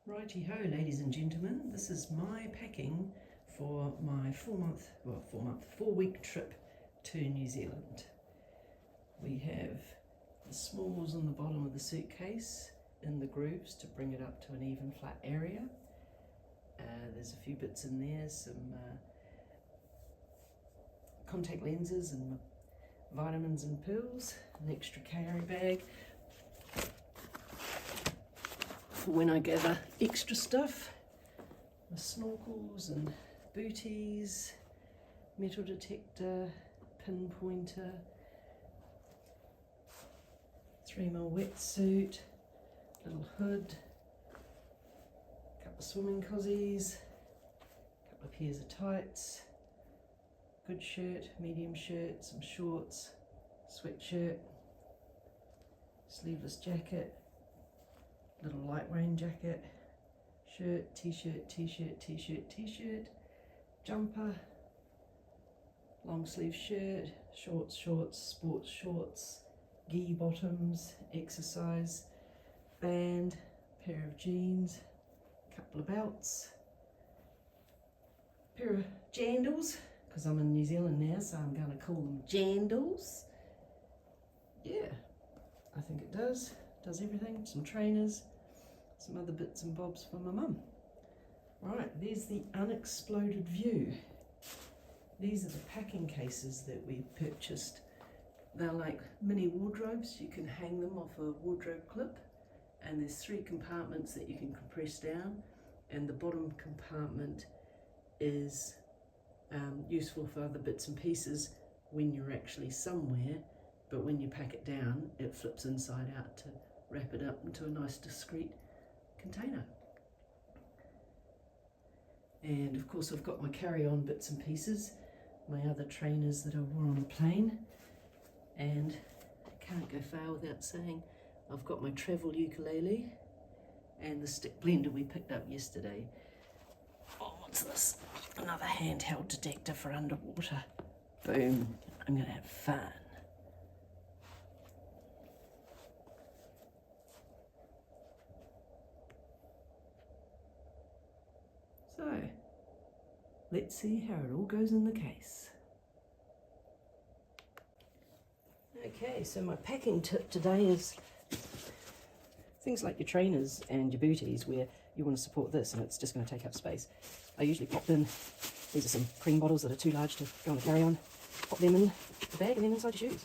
Righty-ho, ladies and gentlemen, this is my packing for my 4-week trip to New Zealand. We have the smalls on the bottom of the suitcase in the grooves to bring it up to an even flat area. There's a few bits in there, some contact lenses and vitamins and pills, an extra carry bag for when I gather extra stuff, my snorkels and booties, metal detector, pinpointer, 3mm wetsuit, little hood, a couple of swimming cozies, a couple of pairs of tights, good shirt, medium shirt, some shorts, sweatshirt, sleeveless jacket, little light rain jacket, shirt, t-shirt, t-shirt, t-shirt, t-shirt, jumper, long sleeve shirt, shorts, sports shorts, gi bottoms, exercise band, pair of jeans, couple of belts, pair of jandals, because I'm in New Zealand now, so I'm going to call them jandals. Yeah, I think it does everything. Some trainers, some other bits and bobs for my mum. Right, there's the unexploded view. These are the packing cases that we purchased. They're like mini wardrobes. You can hang them off a wardrobe clip, and there's 3 compartments that you can compress down, and the bottom compartment is useful for other bits and pieces when you're actually somewhere, but when you pack it down it flips inside out to wrap it up into a nice discreet container. And of course I've got my carry-on bits and pieces, my other trainers that I wore on the plane, and I can't go far without saying I've got my travel ukulele and the stick blender we picked up yesterday. Oh, what's this? Another handheld detector for underwater. Boom, I'm gonna have fun. So, let's see how it all goes in the case. Okay, so my packing tip today is things like your trainers and your booties where you want to support this and it's just going to take up space. I usually pop in, these are some cream bottles that are too large to go on the carry-on, pop them in the bag and then inside your shoes.